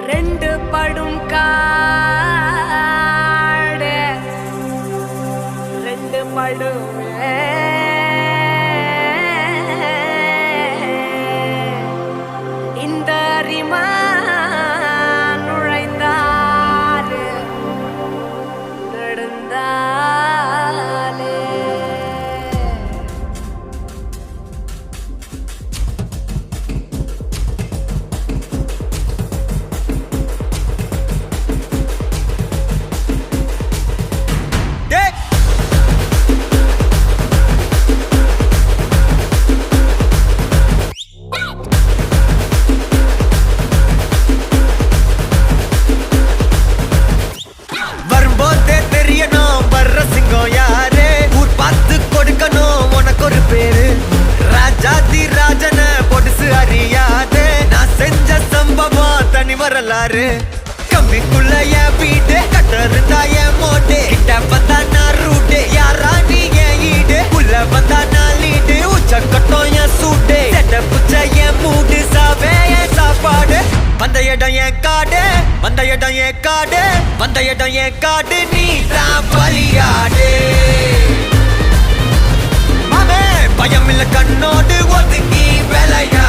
ரெண்டு படும் காடு ரெண்டு படும் இந்த ரிமா நுழைந்தாலே நடந்தாலே வரலாறு கம்மிக்குள்ள என் வீடு கட்டருந்தா என் மோட்டே கிட்ட வந்தா நான் ரூட்டே யாரா நீ என் ஈடு உள்ள வந்தா நான் லீடு உச்ச கட்டம் என் சூட்டே செட்ட புச்ச என் மூடு சாவே என் சாப்பாடு வந்த இடம் என் காடு வந்த இடம் என் காடு வந்த இடம் என் காடு நீ தான் பலியாடு மாமே பயம் இல்ல கண்ணோடு ஒதுங்கி விளையா